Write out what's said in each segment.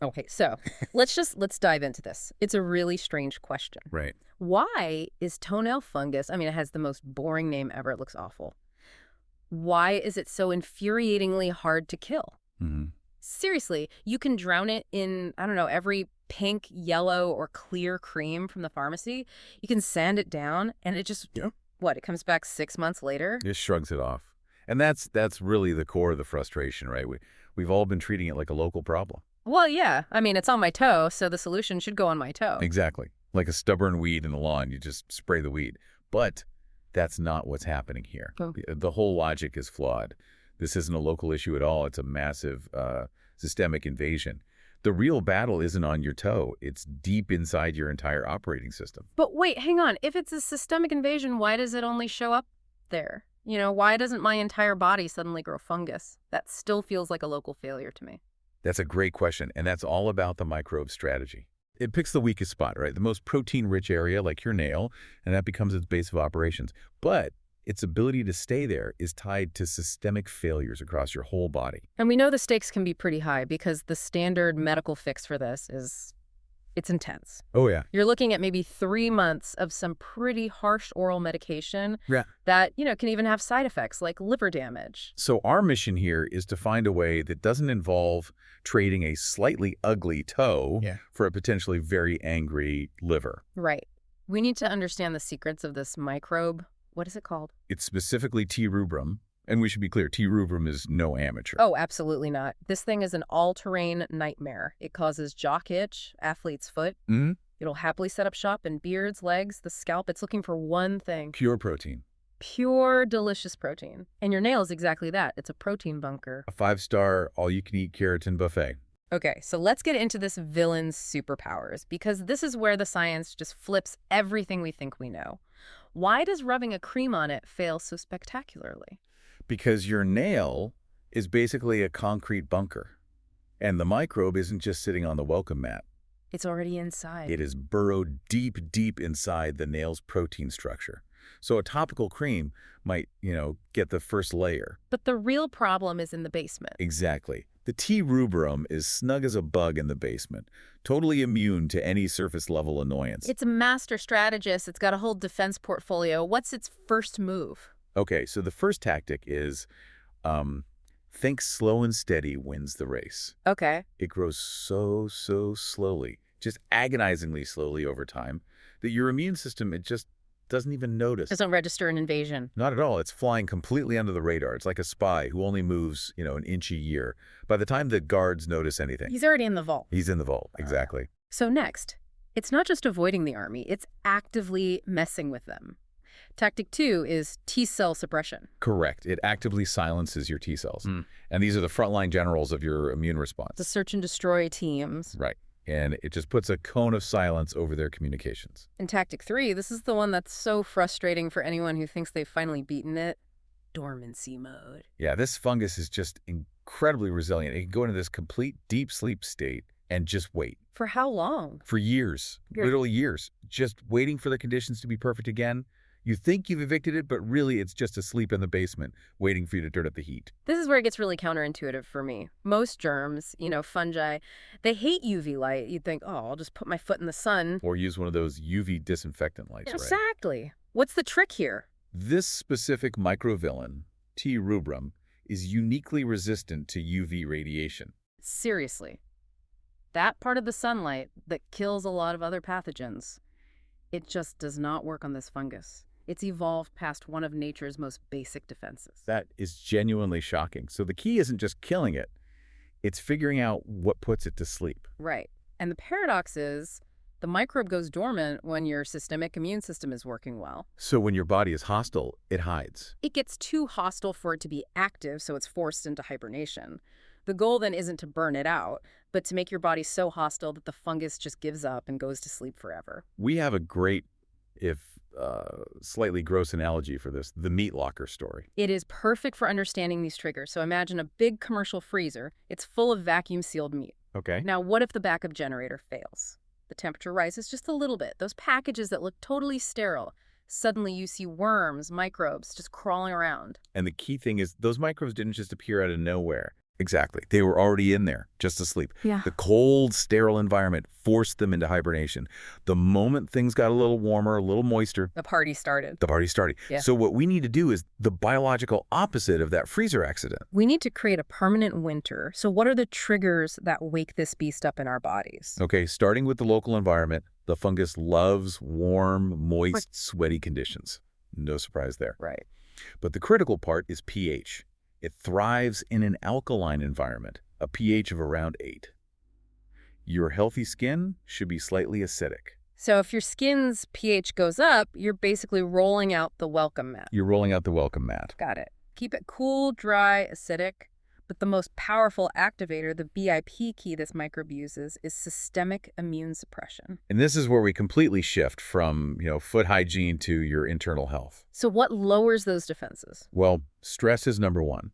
Okay, so let's dive into this. It's a really strange question. Right. Why is toenail fungus, I mean, it has the most boring name ever. It looks awful. Why is it so infuriatingly hard to kill? Hmm. Seriously, you can drown it in, I don't know, every pink, yellow, or clear cream from the pharmacy. You can sand it down, and it just, Yeah. what, it comes back 6 months later? Just shrugs it off. And that's really the core of the frustration, right? We've all been treating it like a local problem. Well, yeah. I mean, it's on my toe, so the solution should go on my toe. Exactly. Like a stubborn weed in the lawn, you just spray the weed. But that's not what's happening here. Oh. The whole logic is flawed. This isn't a local issue at all. It's a massive systemic invasion. The real battle isn't on your toe. It's deep inside your entire operating system. But wait, hang on. If it's a systemic invasion, why does it only show up there? Why doesn't my entire body suddenly grow fungus? That still feels like a local failure to me. That's a great question, and that's all about the microbe strategy. It picks the weakest spot, right? The most protein-rich area, like your nail, and that becomes its base of operations. But its ability to stay there is tied to systemic failures across your whole body. And we know the stakes can be pretty high because the standard medical fix for this is it's intense. Oh, yeah. You're looking at maybe 3 months of some pretty harsh oral medication Yeah. that, can even have side effects like liver damage. So our mission here is to find a way that doesn't involve trading a slightly ugly toe for a potentially very angry liver. Right. We need to understand the secrets of this microbe. What is it called? It's specifically T. rubrum, and we should be clear, T. rubrum is no amateur. Oh, absolutely not. This thing is an all-terrain nightmare. It causes jock itch, athlete's foot. Mm-hmm. It'll happily set up shop in beards, legs, the scalp. It's looking for one thing. Pure protein. Pure, delicious protein. And your nail is exactly that. It's a protein bunker. A 5-star, all-you-can-eat keratin buffet. Okay, so let's get into this villain's superpowers, because this is where the science just flips everything we think we know. Why does rubbing a cream on it fail so spectacularly? Because your nail is basically a concrete bunker. And the microbe isn't just sitting on the welcome mat. It's already inside. It is burrowed deep, deep inside the nail's protein structure. So a topical cream might, get the first layer. But the real problem is in the basement. Exactly. The T. rubrum is snug as a bug in the basement, totally immune to any surface-level annoyance. It's a master strategist. It's got a whole defense portfolio. What's its first move? Okay, so the first tactic is think slow and steady wins the race. Okay. It grows so slowly, just agonizingly slowly over time, that your immune system, it just doesn't even notice. Doesn't register an invasion. Not at all. It's flying completely under the radar. It's like a spy who only moves, an inch a year. By the time the guards notice anything, He's already in the vault. he's in the vault. Exactly. So next, it's not just avoiding the army. It's actively messing with them. Tactic 2 is T-cell suppression. Correct. It actively silences your T cells. And these are the frontline generals of your immune response. The search and destroy teams. Right. And it just puts a cone of silence over their communications. In Tactic 3, this is the one that's so frustrating for anyone who thinks they've finally beaten it. Dormancy mode. Yeah, this fungus is just incredibly resilient. It can go into this complete deep sleep state and just wait. For how long? For years. Literally years. Just waiting for the conditions to be perfect again. You think you've evicted it, but really it's just asleep in the basement, waiting for you to turn up the heat. This is where it gets really counterintuitive for me. Most germs, fungi, they hate UV light. You'd think, oh, I'll just put my foot in the sun. Or use one of those UV disinfectant lights, right? Exactly. What's the trick here? This specific microvillain, T. rubrum, is uniquely resistant to UV radiation. Seriously. That part of the sunlight that kills a lot of other pathogens, it just does not work on this fungus. It's evolved past one of nature's most basic defenses. That is genuinely shocking. So the key isn't just killing it, it's figuring out what puts it to sleep. Right. And the paradox is the microbe goes dormant when your systemic immune system is working well. So when your body is hostile, it hides. It gets too hostile for it to be active, so it's forced into hibernation. The goal then isn't to burn it out, but to make your body so hostile that the fungus just gives up and goes to sleep forever. We have a great, if slightly gross analogy for this, the meat locker story. It is perfect for understanding these triggers. So imagine a big commercial freezer. It's full of vacuum-sealed meat. Okay. Now, what if the backup generator fails? The temperature rises just a little bit. Those packages that look totally sterile, suddenly you see worms, microbes just crawling around. And the key thing is those microbes didn't just appear out of nowhere. Exactly. They were already in there, just asleep. Yeah. The cold, sterile environment forced them into hibernation. The moment things got a little warmer, a little moister, The party started. the party started. Yeah. So what we need to do is the biological opposite of that freezer accident. We need to create a permanent winter. So what are the triggers that wake this beast up in our bodies? Okay, starting with the local environment, the fungus loves warm, moist, sweaty conditions. No surprise there. Right. But the critical part is pH. It thrives in an alkaline environment, a pH of around 8. Your healthy skin should be slightly acidic. So if your skin's pH goes up, you're basically rolling out the welcome mat. You're rolling out the welcome mat. Got it. Keep it cool, dry, acidic. But the most powerful activator, the BIP key this microbe uses, is systemic immune suppression. And this is where we completely shift from, foot hygiene to your internal health. So what lowers those defenses? Well, stress is number one.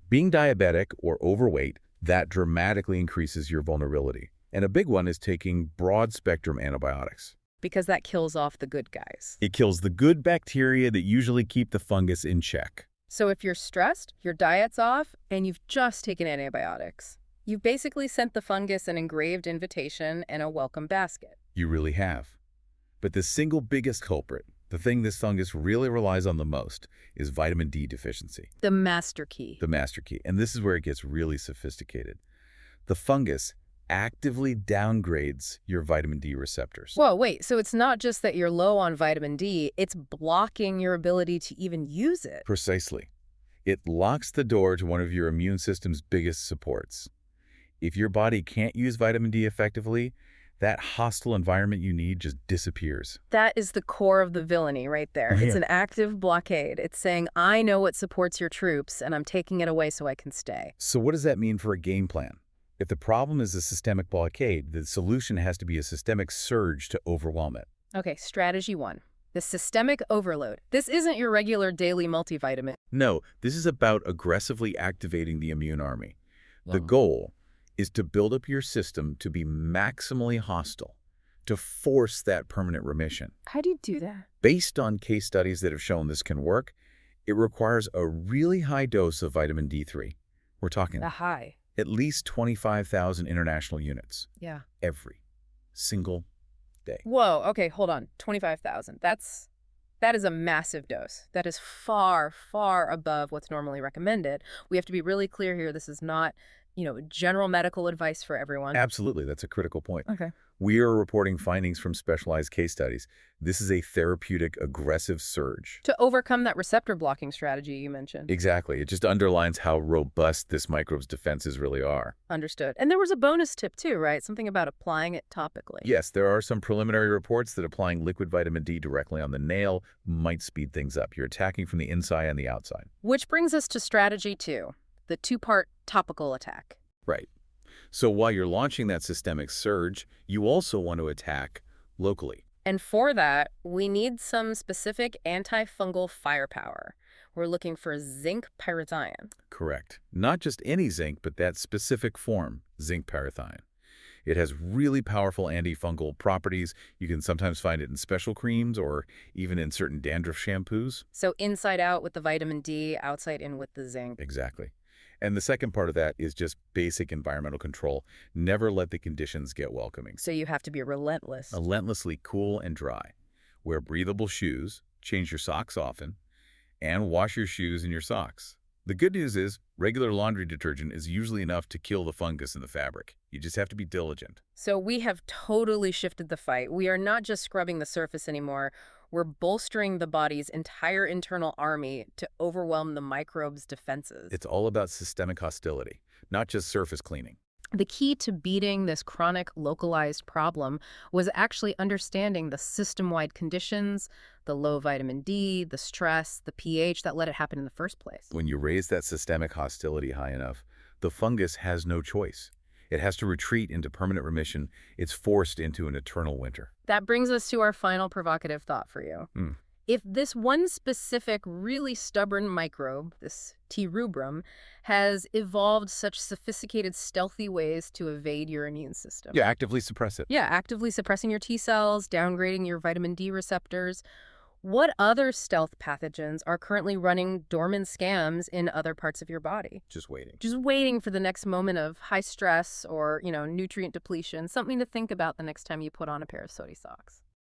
Being diabetic or overweight, that dramatically increases your vulnerability. And a big one is taking broad-spectrum antibiotics. Because that kills off the good guys. It kills the good bacteria that usually keep the fungus in check. So if you're stressed, your diet's off, and you've just taken antibiotics, you've basically sent the fungus an engraved invitation and a welcome basket. You really have. But the single biggest culprit, the thing this fungus really relies on the most, is vitamin D deficiency. The master key. The master key. And this is where it gets really sophisticated. The fungus actively downgrades your vitamin D receptors. Whoa, wait, so it's not just that you're low on vitamin D, it's blocking your ability to even use it. Precisely. It locks the door to one of your immune system's biggest supports. If your body can't use vitamin D effectively, that hostile environment you need just disappears. That is the core of the villainy right there. Yeah. It's an active blockade. It's saying, I know what supports your troops, and I'm taking it away so I can stay. So what does that mean for a game plan? If the problem is a systemic blockade, the solution has to be a systemic surge to overwhelm it. Okay, strategy 1. The systemic overload. This isn't your regular daily multivitamin. No, this is about aggressively activating the immune army. The goal is to build up your system to be maximally hostile, to force that permanent remission. How do you do that? Based on case studies that have shown this can work, it requires a really high dose of vitamin D3. We're talking The high. at least 25,000 international units Yeah. every single day. Whoa, okay, hold on. 25,000. That is a massive dose. That is far, far above what's normally recommended. We have to be really clear here. This is not, general medical advice for everyone. Absolutely, that's a critical point. Okay. We are reporting findings from specialized case studies. This is a therapeutic, aggressive surge. To overcome that receptor blocking strategy you mentioned. Exactly. It just underlines how robust this microbe's defenses really are. Understood. And there was a bonus tip too, right? Something about applying it topically. Yes, there are some preliminary reports that applying liquid vitamin D directly on the nail might speed things up. You're attacking from the inside and the outside. Which brings us to strategy 2, the 2-part topical attack. Right. So while you're launching that systemic surge, you also want to attack locally. And for that, we need some specific antifungal firepower. We're looking for zinc pyrithione. Correct. Not just any zinc, but that specific form, zinc pyrithione. It has really powerful antifungal properties. You can sometimes find it in special creams or even in certain dandruff shampoos. So inside out with the vitamin D, outside in with the zinc. Exactly. And the second part of that is just basic environmental control. Never let the conditions get welcoming. So you have to be relentless. Relentlessly cool and dry. Wear breathable shoes, change your socks often, and wash your shoes and your socks. The good news is regular laundry detergent is usually enough to kill the fungus in the fabric. You just have to be diligent. So we have totally shifted the fight. We are not just scrubbing the surface anymore. We're bolstering the body's entire internal army to overwhelm the microbe's defenses. It's all about systemic hostility, not just surface cleaning. The key to beating this chronic localized problem was actually understanding the system-wide conditions, the low vitamin D, the stress, the pH that let it happen in the first place. When you raise that systemic hostility high enough, the fungus has no choice. It has to retreat into permanent remission. It's forced into an eternal winter. That brings us to our final provocative thought for you. If this one specific, really stubborn microbe, this T. rubrum, has evolved such sophisticated, stealthy ways to evade your immune system. You actively suppress it. Yeah, actively suppressing your T cells, downgrading your vitamin D receptors. What other stealth pathogens are currently running dormant scams in other parts of your body? Just waiting. Just waiting for the next moment of high stress or, nutrient depletion, something to think about the next time you put on a pair of sooty socks.